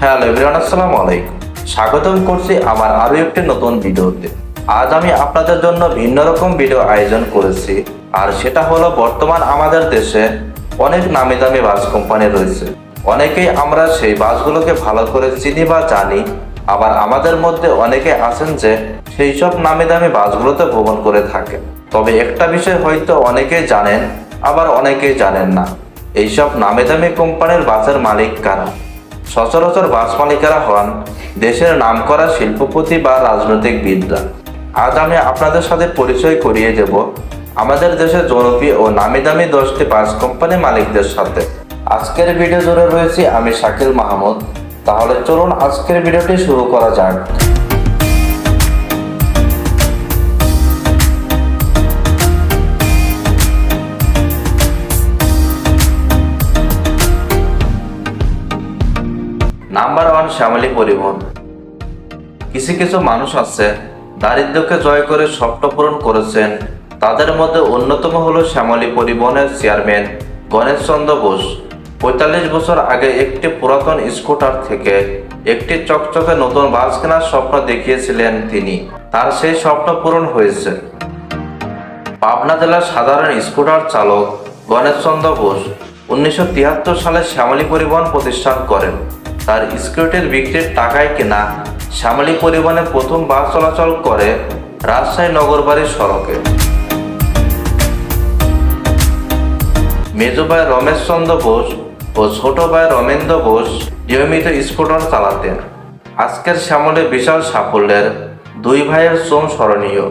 Hello everyone, আসসালামু আলাইকুম। স্বাগতম করছি আমার আরো একটি নতুন ভিডিওতে। আজ আমি আপনাদের জন্য ভিন্ন রকম ভিডিও আয়োজন করেছি, আর সেটা হলো বর্তমান আমাদের দেশে অনেক নামি দামি বাস কোম্পানি রয়েছে। অনেকেই আমরা সেই বাসগুলোকে ভালো করে চিনি বা জানি, আবার আমাদের মধ্যে অনেকে আছেন যে সেই সব নামি দামি বাসগুলোতে ভ্রমণ করে থাকে। তবে একটা বিষয় হয়তো অনেকেই জানেন, আবার অনেকেই জানেন না, এইসব নামি দামি কোম্পানির বাসের মালিক কারা। সচরাচর বাস মালিকেরা হন দেশের নামকরা শিল্পপতি বা রাজনৈতিকবিদরা। আজ আমি আপনাদের সাথে পরিচয় করিয়ে দেব আমাদের দেশের জনপ্রিয় ও নামি দামি 10টি বাস কোম্পানি মালিকদের সাথে। আজকের ভিডিও জুড়ে রয়েছি আমি শাকিল মাহমুদ। তাহলে চলুন আজকের ভিডিওটি শুরু করা যাক। নাম্বার 1, শ্যামলী পরিবহন। কিছু কিছু মানুষ আছে দারিদ্র্যকে জয় করে স্বপ্ন পূরণ করেছেন। তাদের মধ্যে অন্যতম হলো শ্যামলী পরিবহনের চেয়ারম্যান গণেশ চন্দ্র বোস। 45 বছর আগে একটি পুরাতন স্কুটার থেকে একটি চকচকে নতুন বাস কেনার স্বপ্ন দেখিয়েছিলেন তিনি। তার সেই স্বপ্ন পূরণ হয়েছে। পাবনা জেলার সাধারণ স্কুটার চালক গণেশ চন্দ্র বোস 1973 সালে শ্যামলী পরিবহন প্রতিষ্ঠান করেন। তার স্কুটির বিক্রির টাকায় কেনা শ্যামলী পরিবহনে প্রথম বাস চলাচল করে রাজশাহী নগরবাড়ির সড়কে। মেজ ভাই রমেশ চন্দ্র বোস ও ছোট ভাই রমেন্দ্র বোস নিয়মিত স্কুটার চালাতেন। আজকের শ্যামলী বিশাল সাফল্যের দুই ভাইয়ের শ্রম স্মরণীয়।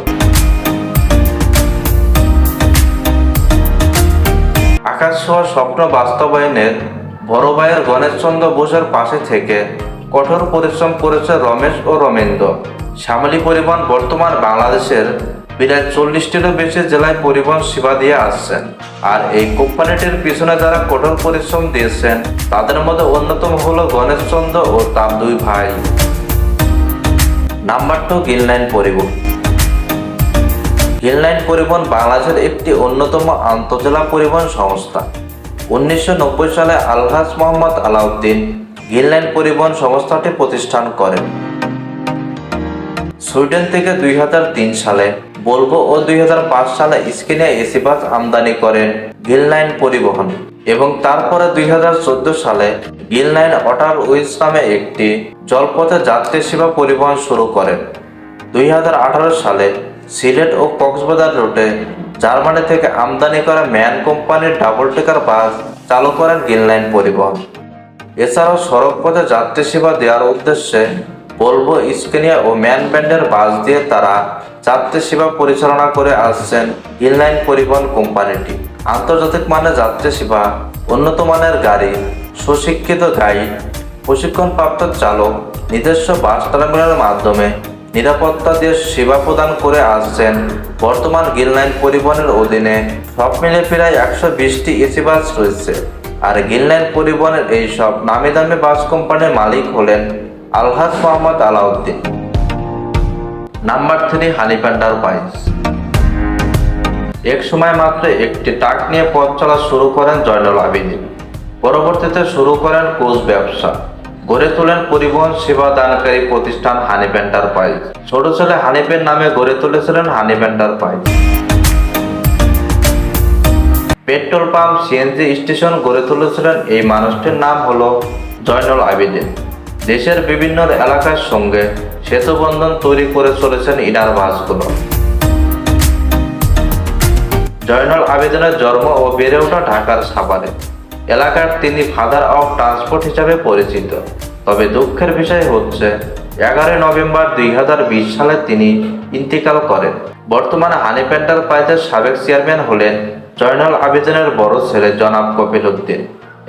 আকাশ ছোঁয়া স্বপ্ন বাস্তবায়নের বড় ভাইয়ের গণেশ চন্দ্র বোসের পাশে থেকে কঠোর পরিশ্রম করেছে রমেশ ও রমেন্দ্র। শ্যামলী পরিবহন বর্তমান বাংলাদেশের প্রায় 40টিরও বেশি জেলায় পরিবহন সেবা দিয়ে আসছেন। আর এই কোম্পানিটির পিছনে যারা কঠোর পরিশ্রম দিয়েছেন তাদের মধ্যে অন্যতম হলো গণেশ চন্দ্র ও তার দুই ভাই। নাম্বার 2, গ্রিনলাইন পরিবহন। গ্রিনলাইন পরিবহন বাংলাদেশের একটি অন্যতম আন্তঃজেলা পরিবহন সংস্থা। 1990 সালে আলহাজ মোহাম্মদ আলাউদ্দিন গ্রিনলাইন পরিবহন সংস্থাটি প্রতিষ্ঠান করেন। সুইডেন থেকে 2003 সালে ভলভো ও 2005 সালে স্কেনিয়া এসি বাস আমদানি করেন গ্রিনলাইন পরিবহন, এবং তারপরে 2014 সালে গ্রিনলাইন ওয়াটারওয়েজ নামে একটি জলপথে যাত্রী সেবা পরিবহন শুরু করেন। 2018 সালে সিলেট ও কক্সবাজার রুটে জার্মানি থেকে আমদানি করা ম্যান কোম্পানির ডাবল ডেকার বাস চালু করেন গ্রিনলাইন পরিবহন। এছাড়াও সড়ক পথে যাত্রী সেবা দেওয়ার উদ্দেশ্যে ভলভো, স্কেনিয়া ও ম্যান ব্র্যান্ডের বাস দিয়ে তারা যাত্রী সেবা পরিচালনা করে আসছেন গ্রিনলাইন পরিবহন কোম্পানিটি। আন্তর্জাতিক মানের যাত্রী সেবা, উন্নত মানের গাড়ি, সুশিক্ষিত গাইড, প্রশিক্ষণপ্রাপ্ত চালক, নিজস্ব বাস টার্মিনালের মাধ্যমে নিরাপত্তা দিয়ে সেবা প্রদান করে আসছেন। বর্তমান গ্রিনলাইন পরিবহনের অধীনে সব মিলে প্রায় 120টি এসি বাস রয়েছে। আর গ্রিনলাইন পরিবহনের এই সব নামি দামি বাস কোম্পানির মালিক হলেন আলহাজ মোহাম্মদ আলাউদ্দিন। Number 3, Hanif Enterprise. এক সময় মাত্র একটি ট্রাক নিয়ে পথ চলা শুরু করেন জয়নুল আবেদিন। পরবর্তীতে শুরু করেন কোচ ব্যবসা, গড়ে তোলেন পরিবহন সেবা দানকারী প্রতিষ্ঠান হানিফ এন্টারপ্রাইজ। ছোট ছেলে হানিফের নামে গড়ে তুলেছিলেন Hanif enterprise. Petrol pump, CNG station গড়ে তুলেছিলেন এই মানুষটির নাম হলো জয়নুল আবেদিন। দেশের বিভিন্ন এলাকার সঙ্গে সেতু বন্ধন তৈরি করে চলেছেন ইনার বাসগুলো। জয়নুল আবেদিনের জন্ম ও বেড়ে ওঠা ঢাকার সাভারে। এলাকার তিনি ফাদার অফ ট্রান্সপোর্ট হিসাবে পরিচিত। তবে দুঃখের বিষয় হচ্ছে 11 নভেম্বর 2020 সালে তিনি ইন্তিকাল করেন। বর্তমানে হানিফ এন্টারপ্রাইজের সাবেক চেয়ারম্যান হলেন জয়নুল আবেদিনের বড় ছেলে জনাব কপিল উদ্দিন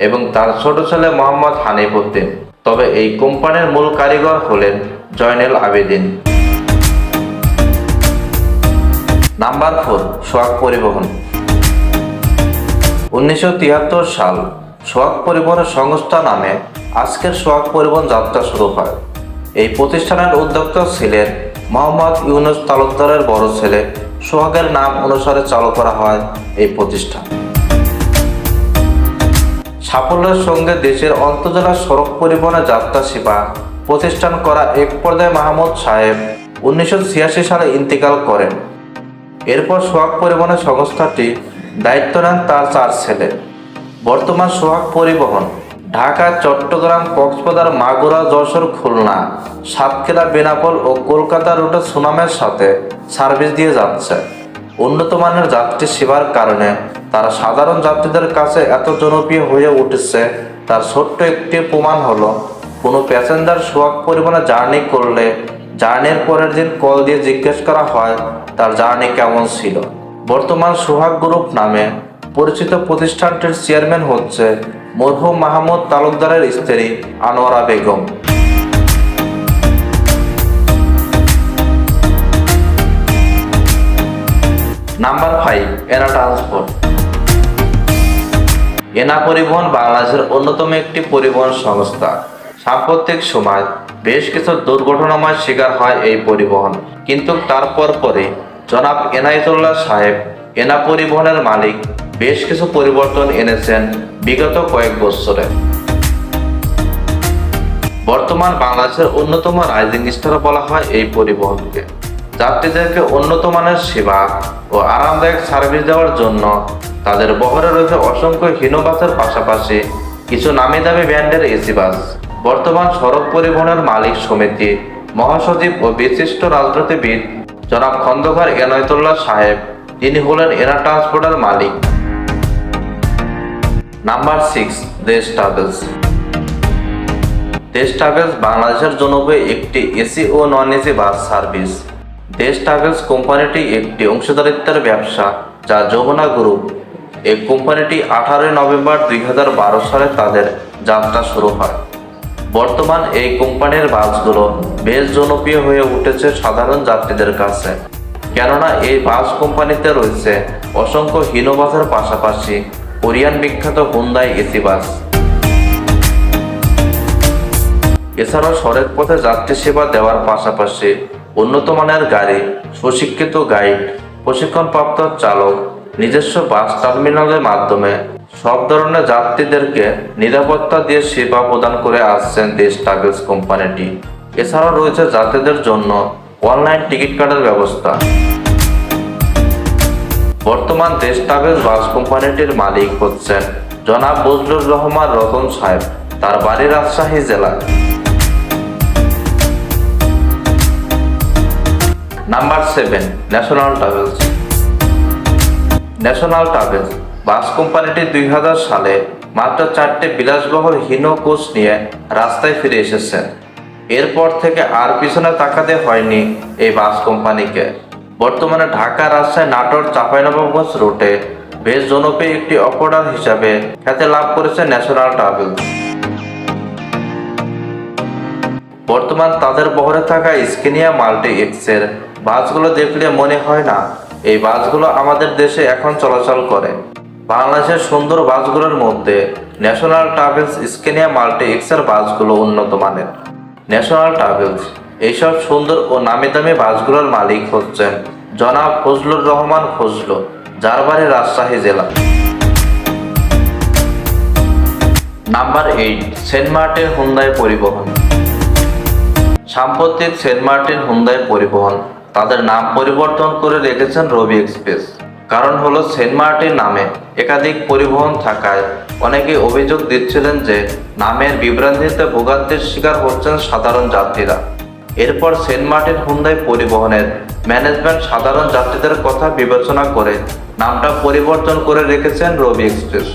এবং তার ছোট ছেলে মোহাম্মদ হানিফ উদ্দিন। তবে এই কোম্পানির মূল কারিগর হলেন জয়নুল আবেদিন। নাম্বার 4, সোহাগ পরিবহন। 1973 সাল সোহাগ পরিবহন সংস্থা নামে আজকের সোহাগ পরিবহন যাত্রা শুরু হয়। এই প্রতিষ্ঠানের উদ্যোক্তা ছিলেন মোহাম্মদ ইউনুস তালুকদারের বড় ছেলে সোহাগের নাম অনুসারে চালু করা হয় এই প্রতিষ্ঠান। সাফল্যের সঙ্গে দেশের আন্তজেলা সড়ক পরিবহনে যাত্রা সেবা প্রতিষ্ঠান করা এক পর্যায়ে মাহমুদ সাহেব 1986 সালে ইন্তেকাল করেন। এরপর সোহাগ পরিবহনের সংস্থাটি দায়িত্ব নেন তার 4 ছেলে। বর্তমান সোহাগ পরিবহন ঢাকা, চট্টগ্রাম, কক্সবাজার, মাগুরা, যশোর, খুলনা, সাতক্ষীরা, বেনাপোল ও কলকাতা রুটে সুনামের সাথে সার্ভিস দিয়ে যাচ্ছে। উন্নত মানের যাত্রী সেবার কারণে তারা সাধারণ যাত্রীদের কাছে এত জনপ্রিয় হয়ে উঠেছে। তার ছোট্ট একটি প্রমাণ হলো, কোনো প্যাসেঞ্জার সোহাগ পরিবহনে জার্নি করলে জার্নির পরের দিন কল দিয়ে জিজ্ঞেস করা হয় তার জার্নি কেমন ছিল। বর্তমান সোহাগ গ্রুপ নামে পরিচিত প্রতিষ্ঠানটির চেয়ারম্যান হচ্ছে মরহুম মাহমুদ তালুকদারের স্ত্রী আনোয়ারা বেগম। নাম্বার 5, এনা ট্রান্সপোর্ট। এনা পরিবহন বাংলাদেশের অন্যতম একটি পরিবহন সংস্থা। সাম্প্রতিক সময় বেশ কিছু দুর্ঘটনাময় শিকার হয় এই পরিবহন, কিন্তু তারপর পরে জনাব এনায়েতুল্লাহ সাহেব এনা পরিবহনের মালিক বেশ কিছু পরিবর্তন এনেছেন বিগত কয়েক বছরে। বর্তমান বাংলাদেশের অন্যতম রাইজিং স্টার বলা হয় এই পরিবহনকে। যাত্রীদেরকে উন্নত মানের সেবা ও আরামদায়ক সার্ভিস দেওয়ার জন্য তাদের বহরে রয়েছে অসংখ্য হিনো বাসের পাশাপাশি কিছু নামি দামি ব্র্যান্ডের এসি বাস। বর্তমান সড়ক পরিবহনের মালিক সমিতি মহাসচিব ও বিশিষ্ট রাজনীতিবিদ জনাব খন্দকার এনায়েতুল্লাহ সাহেব, তিনি হলেন এনা ট্রান্সপোর্টের মালিক। নাম্বার 6, দেশ ট্রাভেলস। দেশ ট্রাভেলস বাংলাদেশের জনপ্রিয় একটি এসি ও নন এসি বাস সার্ভিস। দেশ ট্রাভেলস কোম্পানিটি একটি অংশীদারিত্বের ব্যবসা যা যমুনা গ্রুপ। এই কোম্পানিটি 18 নভেম্বর 2012 সালে তাদের যাত্রা শুরু হয়। বর্তমান এই কোম্পানির বাসগুলো বেশ জনপ্রিয় হয়ে উঠেছে সাধারণ যাত্রীদের কাছে, কেননা এই বাস কোম্পানিতে রয়েছে অসংখ্য হিনো বাসের পাশাপাশি কোরিয়ান বিখ্যাত হুন্দাই এসি বাস। এছাড়াও সড়ক পথে যাত্রী সেবা দেওয়ার পাশাপাশি উন্নত মানের গাড়ি, সুশিক্ষিত গাইড, প্রশিক্ষণপ্রাপ্ত চালক, নিজস্ব বাস টার্মিনালের মাধ্যমে সব ধরনের যাত্রীদেরকে নিরাপত্তা দিয়ে সেবা প্রদান করে আসছেন দেশ ট্রাভেলস কোম্পানিটি। এছাড়াও রয়েছে যাত্রীদের জন্য অনলাইন টিকিট কাটার ব্যবস্থা। বর্তমান দেশ ট্রাভেলস বাস কোম্পানিটির মালিক হচ্ছেন জনাব বজলুর রহমান রতন সাহেব। তার বাড়ি রাজশাহী জেলায়। Number 7, National Travels. National Travels bus কোম্পানিটি 2000 সালে মাত্র 4টি বিলাসবহুল হিনো কোচ নিয়ে রাস্তায় ফিরে এসেছেন। এরপর থেকে আর পিছনে তাকাতে হয়নি এই বাস কোম্পানিকে। বর্তমানে ঢাকা, রাজশাহী, নাটোর, চাঁপাইনবাবগঞ্জ রুটে বেশ জনপ্রিয় একটি অপারেটর হিসাবে খ্যাতি লাভ করেছে ন্যাশনাল ট্রাভেলস। বর্তমান তাদের বহরে থাকা স্কেনিয়া মাল্টি এক্সের বাসগুলো দেখলে মনে হয় না এই বাসগুলো আমাদের দেশে এখন চলাচল করে। বাংলাদেশের সুন্দর বাসগুলোর মধ্যে ন্যাশনাল ট্রাভেলস স্কেনিয়া মাল্টি এক্সের বাসগুলো উন্নত মানের। ন্যাশনাল ট্রাভেলস এইসব সুন্দর ও নামি দামি বাসগুলোর মালিক হচ্ছেন জনাব ফজলুর রহমান ফজলু, যার বাড়ি রাজশাহী জেলা। নাম্বার 8, সেন্ট মার্টিন হুন্দাই পরিবহন। সাম্প্রতিক সেন্ট মার্টিন হুন্দাই পরিবহন তাদের নাম পরিবর্তন করে রেখেছেন রবি এক্সপ্রেস। কারণ হলো সেন্ট মার্টিন নামে একাধিক পরিবহন থাকায় অনেকেই অভিযোগ দিচ্ছিলেন যে নামের বিভ্রান্তিতে ভোগান্তির শিকার হচ্ছেন সাধারণ যাত্রীরা। এরপর সেন্ট মার্টিন হুন্দাই পরিবহনের ম্যানেজমেন্ট সাধারণ যাত্রীদের কথা বিবেচনা করে নামটা পরিবর্তন করে রেখেছেন রবি এক্সপ্রেস।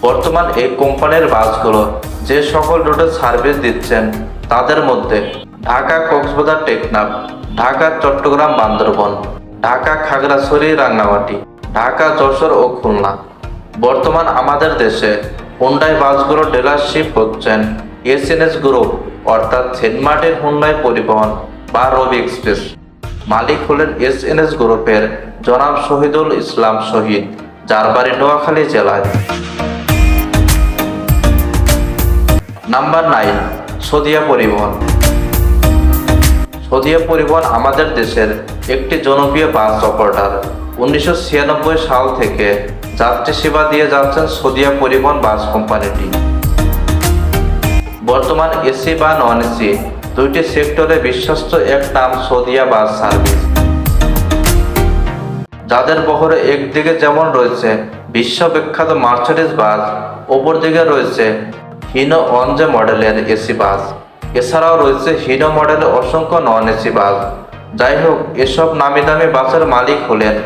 বর্তমান এই কোম্পানির বাসগুলো যে সকল রুটে সার্ভিস দিচ্ছেন তাদের মধ্যে ঢাকা, কক্সবাজার, টেকনাফ, ঢাকা, চট্টগ্রাম, বান্দরবন, ঢাকা, খাগড়াছড়ি, রাঙ্গামাটি, ঢাকা, যশোর ও খুলনা। বর্তমান আমাদের দেশে হুন্ডাই বাসগুলো ডিলারশিপ হচ্ছেন এসএনএস গ্রুপ, অর্থাৎ সেন্ট মার্টিন হুন্ডাই পরিবহন বা রবি এক্সপ্রেস। মালিক হলেন এসএনএস গ্রুপের জনাব শহীদুল ইসলাম শহীদ, যার বাড়ি নোয়াখালী জেলায়। নাম্বার 9, সদিয়া পরিবহন। সদিয়া পরিবহন আমাদের দেশের একটি জনপ্রিয় বাস অপারেটর। 1996 সাল থেকে যাত্রী সেবা দিয়ে যাচ্ছেন সদিয়া পরিবহন বাস কোম্পানিটি। বর্তমান এসি বা নন এসি দুইটি সেক্টরে বিশ্বস্ত এক নাম সদিয়া বাস সার্ভিস, যাদের বহরে একদিকে যেমন রয়েছে বিশ্ববিখ্যাত মার্সিডিজ বাস, অপরদিকে রয়েছে হিনো অনজে মডেলের এসি বাস। এছাড়াও রয়েছে হিনো মডেলের অসংখ্য নন এসি বাস। যাই হোক, এসব নামি দামি বাসের মালিক হলেন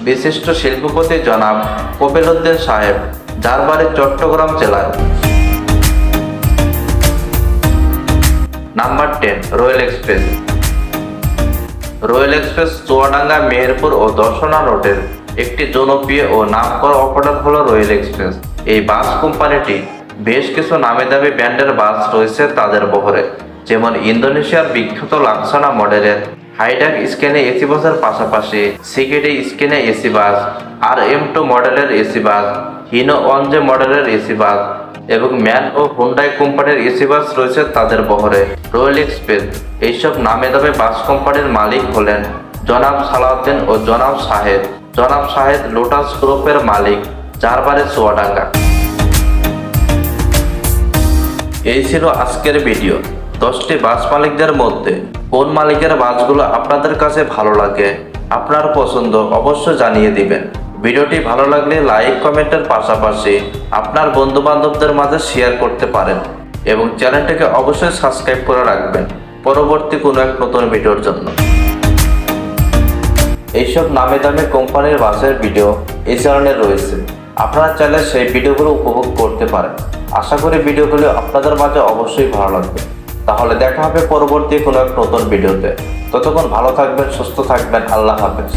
বিশিষ্ট শিল্পপতি জনাব কপিল উদ্দিন সাহেব, যার বাড়ি চট্টগ্রাম জেলায়। Number 10, Royal Express. Royal Express Chuadanga, Meherpur ও দর্শনা রোডের একটি জনপ্রিয় ও নামকরা অপারেটর হলো রয়্যাল এক্সপ্রেস। এই বাস কোম্পানিটি বেশ কিছু নামি দামি ব্র্যান্ডের বাস রয়েছে তাদের বহরে, যেমন ইন্দোনেশিয়ার বিখ্যাত লাক্সানা মডেলের হাইডাক স্ক্যানে এসি বাসের পাশাপাশি সিকেডি স্ক্যানে এসি বাস, RM2 মডেলের এসি বাস, হিনো অনজে মডেলের এসি বাস এবং ম্যান ও হুন্ডাই কোম্পানির এসি বাস রয়েছে তাদের বহরে। রয়্যাল এক্সপ্রেস এইসব নামে দামে বাস কোম্পানির মালিক হলেন জনাব সালাউদ্দিন ও জনাব শাহেদ। জনাব শাহেদ লোটাস গ্রুপের মালিক, যার বাড়ি চুয়াডাঙ্গা। এই ছিল আজকের ভিডিও। 10টি বাস মালিকদের মধ্যে কোন মালিকের বাসগুলো আপনাদের কাছে ভালো লাগে, আপনার পছন্দ অবশ্যই জানিয়ে দিবেন। ভিডিওটি ভালো লাগলে লাইক কমেন্টের পাশাপাশি আপনার বন্ধু বান্ধবদের মাঝে শেয়ার করতে পারেন এবং চ্যানেলটিকে অবশ্যই সাবস্ক্রাইব করে রাখবেন পরবর্তী কোনো এক নতুন ভিডিওর জন্য। এইসব নামি দামি কোম্পানির বাসের ভিডিও এই চ্যানেলে রয়েছে, আপনারা চাইলে সেই ভিডিওগুলো উপভোগ করতে পারেন। আশা করি ভিডিওগুলো আপনাদের মাঝে অবশ্যই ভালো লাগবে। তাহলে দেখা হবে পরবর্তী কোনো এক নতুন ভিডিওতে। ততক্ষণ ভালো থাকবেন, সুস্থ থাকবেন। আল্লাহ হাফেজ।